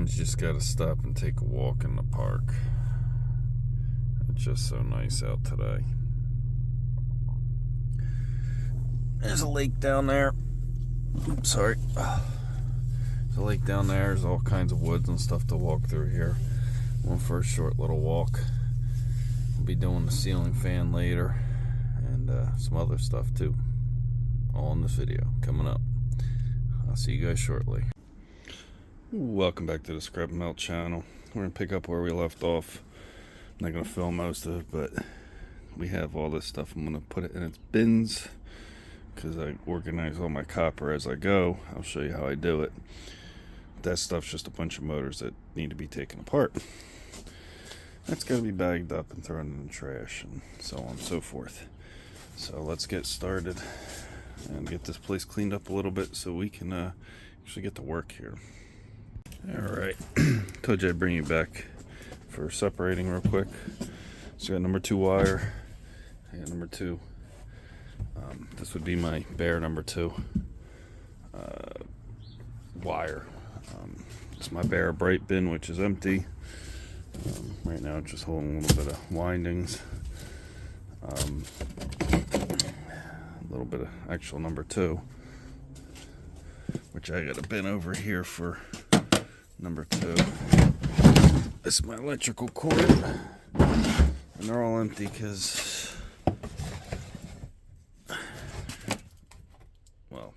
Sometimes you just gotta stop and take a walk in the park. It's just so nice out today. There's a lake down there. Oops, sorry. There's a lake down there. There's all kinds of woods and stuff to walk through here. One for a short little walk. I'll be doing the ceiling fan later and some other stuff too. All in this video coming up. I'll see you guys shortly. Welcome back to the Scrap Melt channel. We're going to pick up where we left off. I'm not going to film most of it, but we have all this stuff. I'm going to put it in its bins because I organize all my copper as I go. I'll show you how I do it. That stuff's just a bunch of motors that need to be taken apart. That's got to be bagged up and thrown in the trash and so on and so forth. So let's get started and get this place cleaned up a little bit so we can actually get to work here. Alright, told you I'd bring you back for separating real quick. So I got number 2 wire. I got number 2. This would be my bare number 2 wire. It's my bare bright bin, which is empty. Right now it's just holding a little bit of windings. A little bit of actual number 2, which I got a bin over here for number 2. This is my electrical cord, and they're all empty because, well,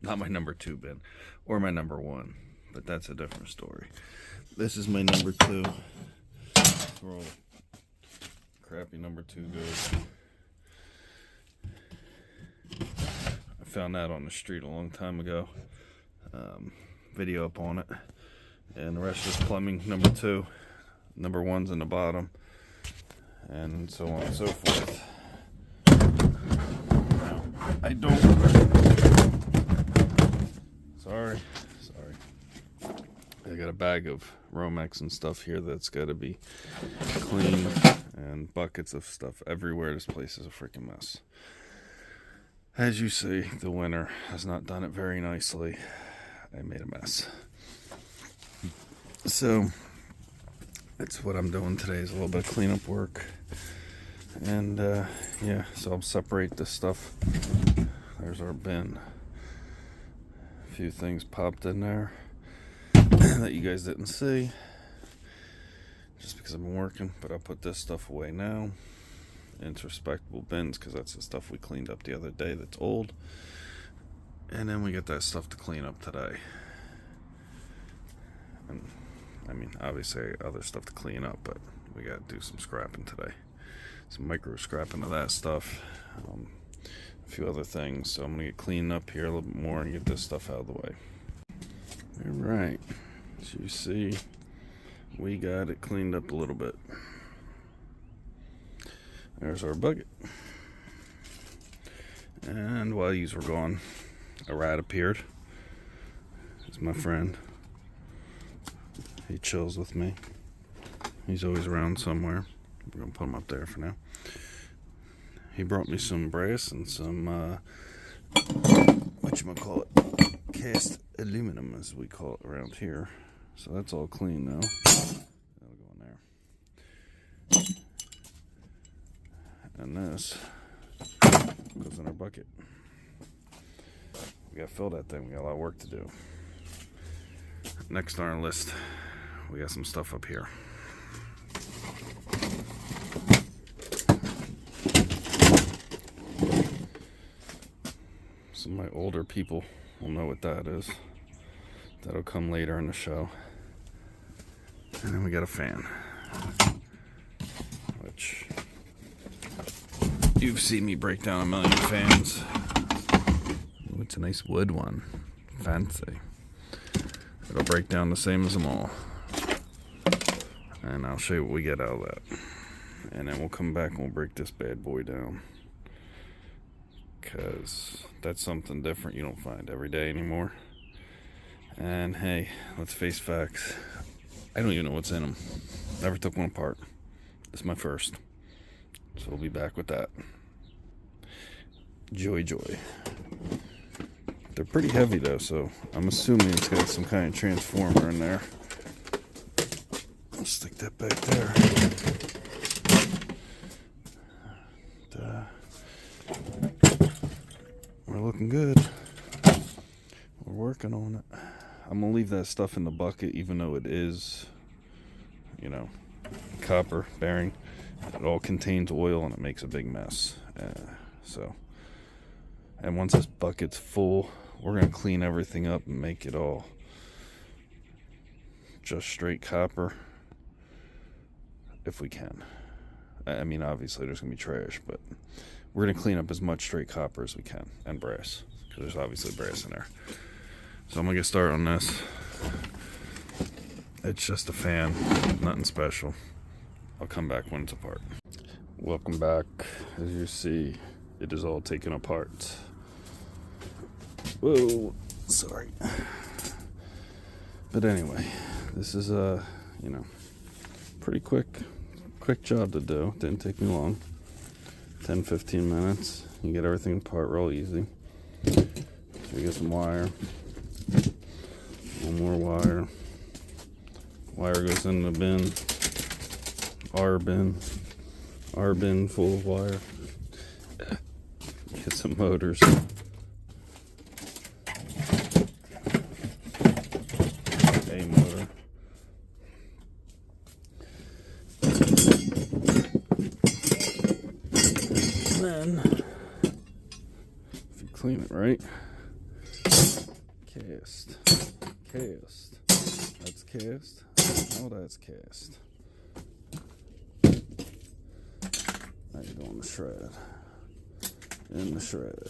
not my number 2 bin or my number 1, but that's a different story. This is my number 2. That's where all crappy number 2 goes. I found that on the street a long time ago. Video up on it. And the rest is plumbing number 2. Number 1's in the bottom. And so on and so forth. Now, I don't... Sorry. I got a bag of Romex and stuff here that's got to be cleaned. And buckets of stuff everywhere. This place is a freaking mess. As you see, the winter has not done it very nicely. I made a mess. So that's what I'm doing today, is a little bit of cleanup work. And yeah, so I'll separate this stuff. There's our bin. A few things popped in there that you guys didn't see, just because I've been working. But I'll put this stuff away now into respectable bins, because that's the stuff we cleaned up the other day that's old. And then we get that stuff to clean up today. And I mean, obviously other stuff to clean up, but we got to do some scrapping today. Some micro scrapping of that stuff. A few other things. So I'm going to get cleaned up here a little bit more and get this stuff out of the way. Alright. So you see, we got it cleaned up a little bit. There's our bucket. And while these were gone, a rat appeared. It's my friend. He chills with me. He's always around somewhere. We're gonna put him up there for now. He brought me some brass and some whatchamacallit, cast aluminum, as we call it around here. So that's all clean now. That'll go in there. And this goes in our bucket. We gotta fill that thing. We got a lot of work to do. Next on our list, we got some stuff up here. Some of my older people will know what that is. That'll come later in the show. And then we got a fan, which you've seen me break down a million fans. Ooh, it's a nice wood one. Fancy. It'll break down the same as them all. And I'll show you what we get out of that. And then we'll come back and we'll break this bad boy down. Because that's something different you don't find every day anymore. And hey, let's face facts. I don't even know what's in them. Never took one apart. This is my first. So we'll be back with that. Joy. They're pretty heavy though, so I'm assuming it's got some kind of transformer in there. I'll stick that back there. We're looking good. We're working on it. I'm gonna leave that stuff in the bucket, even though it is, you know, copper bearing. It all contains oil and it makes a big mess. And once this bucket's full, we're gonna clean everything up and make it all just straight copper if we can. I mean, obviously there's gonna be trash, but we're gonna clean up as much straight copper as we can, and brass, because there's obviously brass in there. So I'm gonna get started on this. It's just a fan, nothing special. I'll come back when it's apart. Welcome back. As you see, it is all taken apart. Whoa, sorry. But anyway, this is a, you know, pretty quick job to do. Didn't take me long. 10-15 minutes. You get everything apart real easy. So you get some wire. One more wire. Wire goes in the bin. Our bin full of wire. Get some motors. A motor. And then, if you clean it right, cast. That's cast. Oh, that's cast. Now you're doing the shred. In the shred.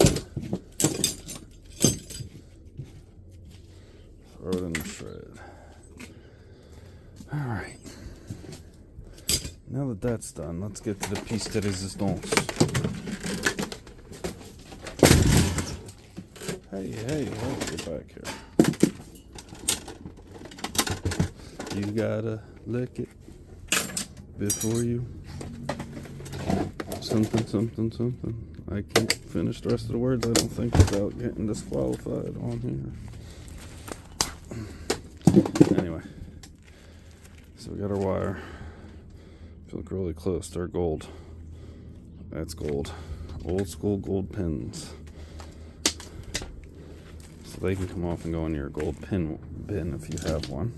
Throw it in the shred. Alright. Now that that's done, let's get to the piece de resistance. Hey, get back here. You gotta lick it before you something. I can't finish the rest of the words, I don't think, without getting disqualified on here. Anyway, so we got our wire. If you look really close, they're gold. That's gold. Old school gold pins. So they can come off and go in your gold pin bin if you have one.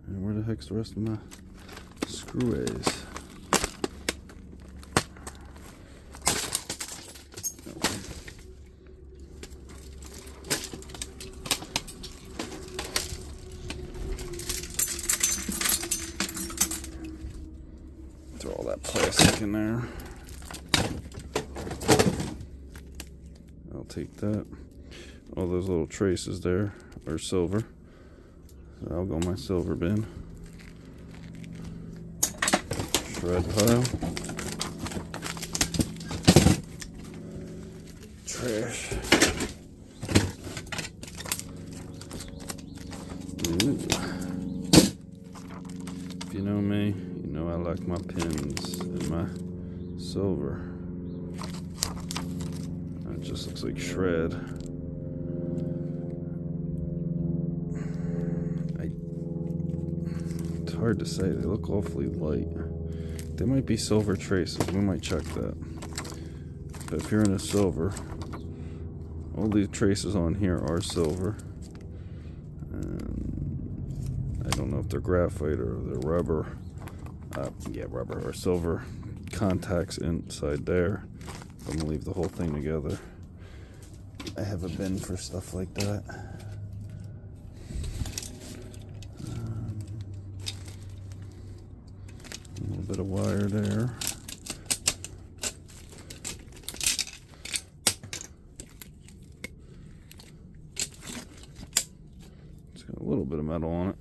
And where the heck's the rest of my screways? Throw all that plastic in there. I'll take that. All those little traces there are silver. So I'll go in my silver bin. Shred pile. Trash. Ooh. If you know me, you know I like my pins and my silver. It just looks like shred. It's hard to say. They look awfully light. They might be silver traces. We might check that. But if you're in a silver, all these traces on here are silver. And I don't know if they're graphite or they're rubber. Yeah, rubber or silver contacts inside there. I'm gonna leave the whole thing together. I have a bin for stuff like that. A little bit of wire there. bit of metal on it.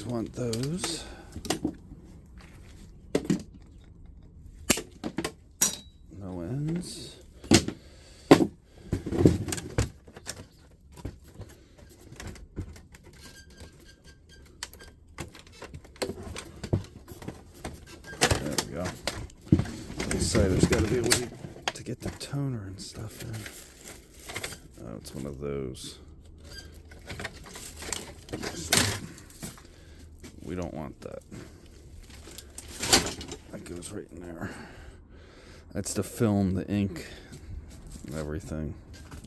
Want those. No ends. There we go. This side, there's got to be a way to get the toner and stuff in. Oh, it's one of those. We don't want that. That goes right in there. That's the film, the ink, and everything.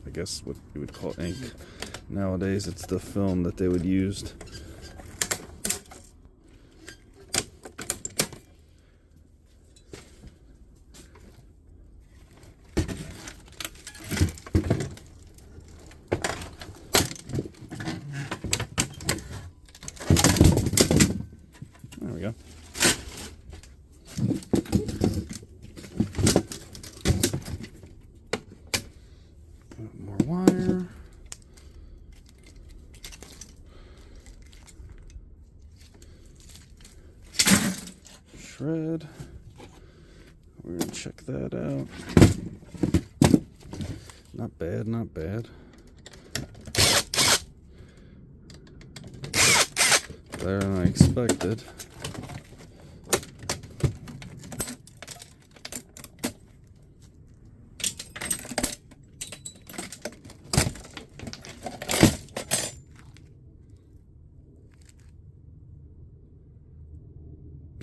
I guess what you would call ink. Nowadays, it's the film that they would use. There we go. More wire. Shred. We're gonna check that out. Not bad, not bad. Better than I expected.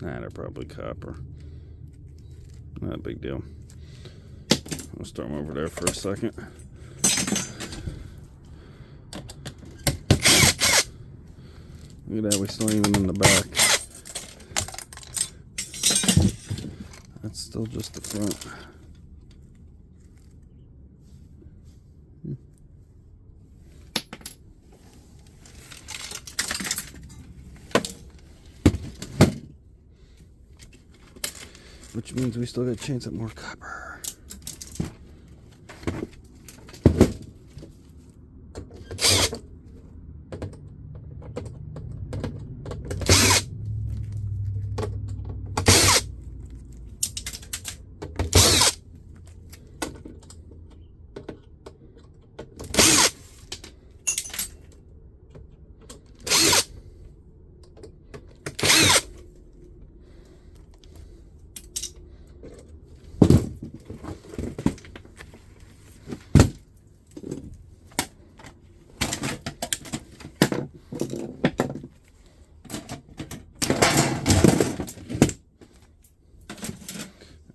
Nah, they're probably copper. Not a big deal. I'll start them over there for a second. Look at that, we're still even in the back. That's still just the front. Which means we still got a chance at more copper.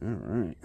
All right.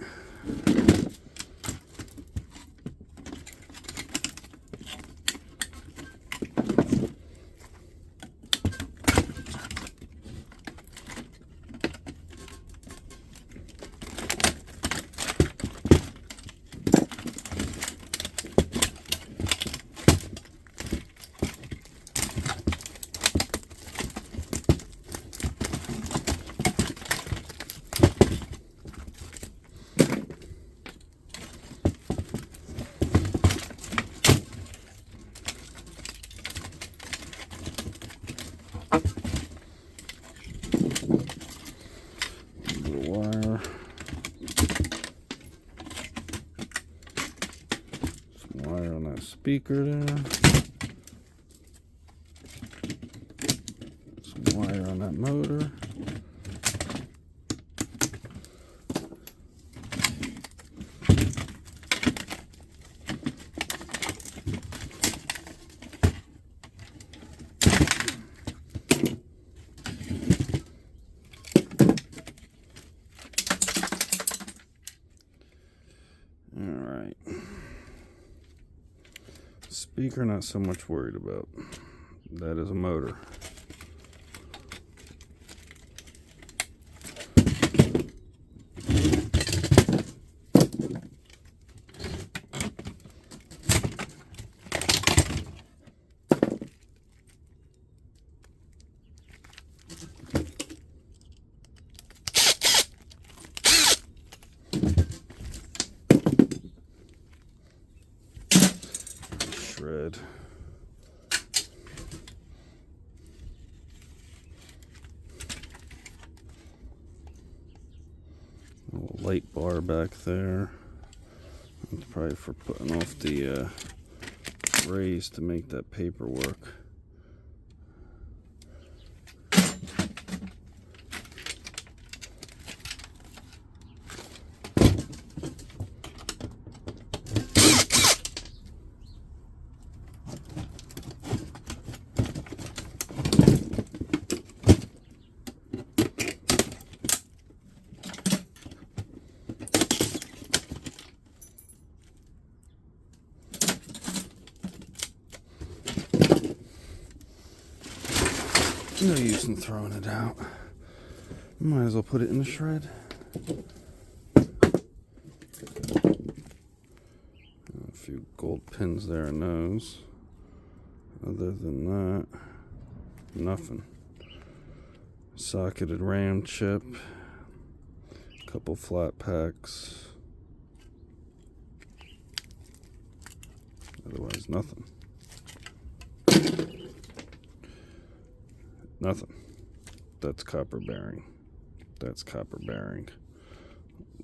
Wire. Some wire on that speaker there. Some wire on that motor. Alright. Speaker, not so much worried about. That is a motor. shred. Little light bar back there. It's probably for putting off the rays to make that paper work. No use in throwing it out. Might as well put it in the shred. A few gold pins there in those. Other than that, nothing. Socketed RAM chip. Couple flat packs. Otherwise, nothing. Nothing. That's copper bearing. That's copper bearing.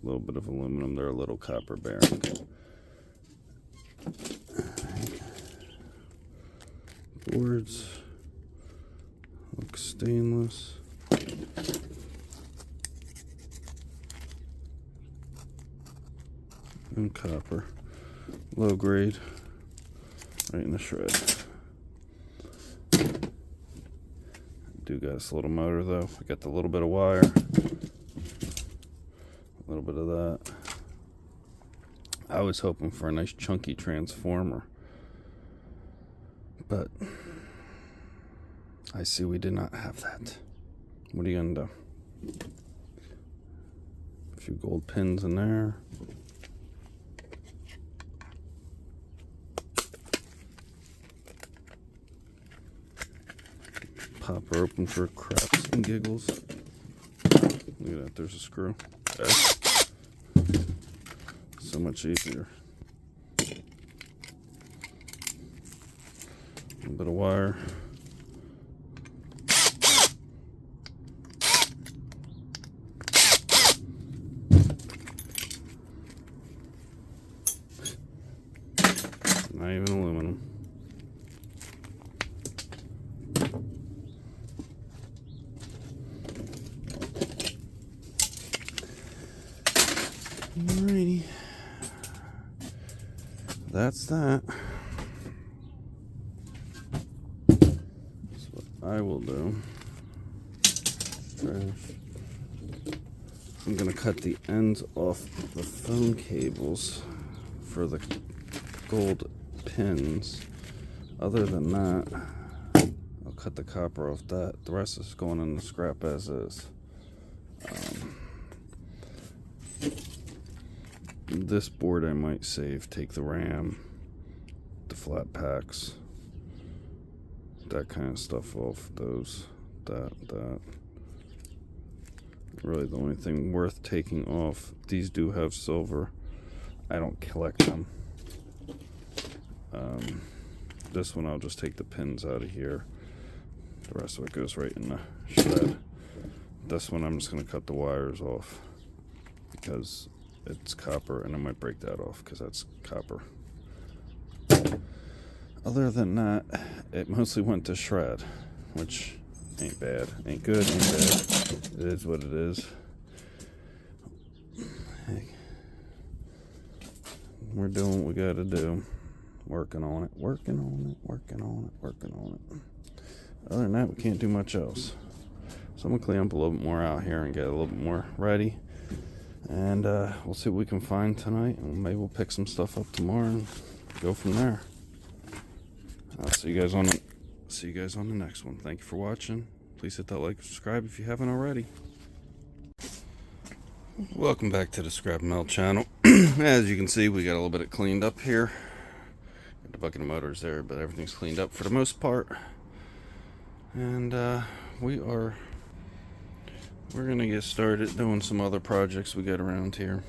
A little bit of aluminum there, a little copper bearing. Boards look stainless. And copper. Low grade. Right in the shred. Do got this little motor though. I got the little bit of wire, a little bit of that. I was hoping for a nice chunky transformer, but I see we did not have that. What are you gonna do? A few gold pins in there. Pop her open for craps and giggles. Look at that, there's a screw. Okay. So much easier. A little bit of wire. Not even aluminum. Alrighty, that's that. That's what I will do. I'm gonna cut the ends off the phone cables for the gold pins. Other than that, I'll cut the copper off that. The rest is going in the scrap as is. This board I might save, take the RAM, the flat packs, that kind of stuff off those, that. Really the only thing worth taking off. These do have silver. I don't collect them. This one I'll just take the pins out of here. The rest of it goes right in the shred. This one I'm just going to cut the wires off because it's copper, and I might break that off because that's copper. Other than that, it mostly went to shred, which ain't bad. Ain't good, ain't bad. It is what it is. We're doing what we gotta do. Working on it, working on it, working on it, working on it. Other than that, we can't do much else. So I'm gonna clean up a little bit more out here and get a little bit more ready. And we'll see what we can find tonight, and maybe we'll pick some stuff up tomorrow and go from there. I'll see you guys on the next one. Thank you for watching. Please hit that like and subscribe if you haven't already. Welcome back to the Scrap Melt channel. As you can see, we got a little bit of cleaned up here. Got the bucket of motors there, but everything's cleaned up for the most part. And we're gonna get started doing some other projects we got around here.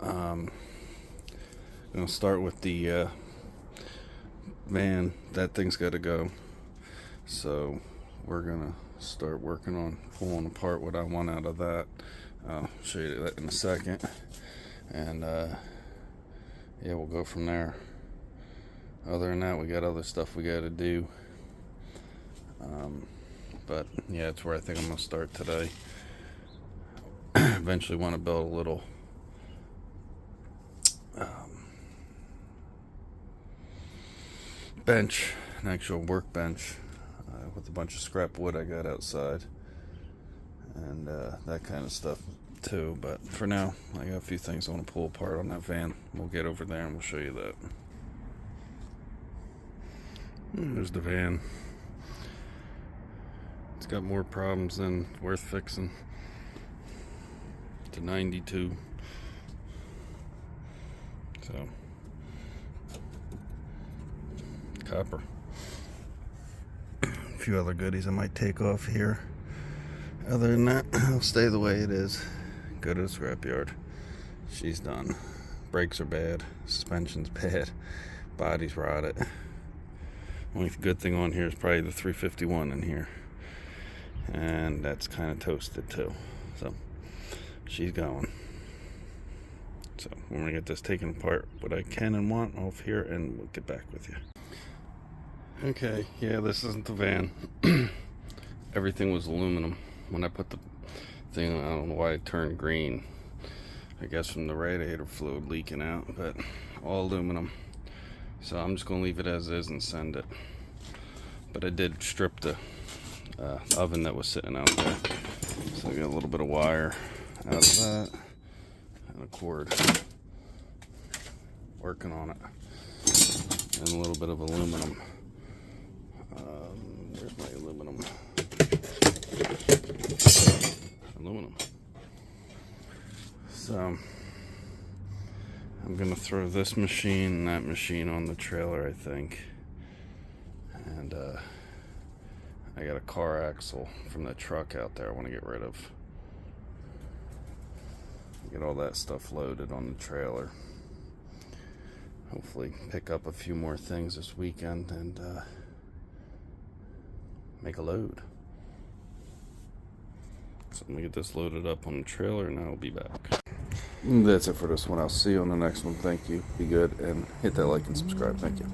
Gonna start with the van, that thing's got to go. So we're gonna start working on pulling apart what I want out of that. I'll show you that in a second. And yeah, we'll go from there. Other than that, we got other stuff we got to do. But yeah, it's where I think I'm gonna start today. Eventually want to build a little bench, an actual workbench with a bunch of scrap wood I got outside, and that kind of stuff too. But for now, I got a few things I want to pull apart on that van. We'll get over there and we'll show you that. There's the van. It's got more problems than worth fixing. It's a 92. So, copper. A few other goodies I might take off here. Other than that, it'll stay the way it is. Go to the scrapyard. She's done. Brakes are bad. Suspension's bad. Body's rotted. Only good thing on here is probably the 351 in here. And that's kind of toasted too. So, she's going. So, when we get this taken apart, what I can and want off here, and we'll get back with you. Okay, yeah, this isn't the van. Everything was aluminum. When I put the thing, I don't know why it turned green. I guess from the radiator fluid leaking out, but all aluminum. So I'm just gonna leave it as is and send it. But I did strip the oven that was sitting out there. So I got a little bit of wire out of that and a cord. Working on it. And a little bit of aluminum. Where's my aluminum? Aluminum. So I'm gonna throw this machine and that machine on the trailer, I think. And I got a car axle from the truck out there I want to get rid of. Get all that stuff loaded on the trailer. Hopefully pick up a few more things this weekend and make a load. So let me get this loaded up on the trailer and I'll be back. That's it for this one. I'll see you on the next one. Thank you. Be good and hit that like and subscribe. Thank you.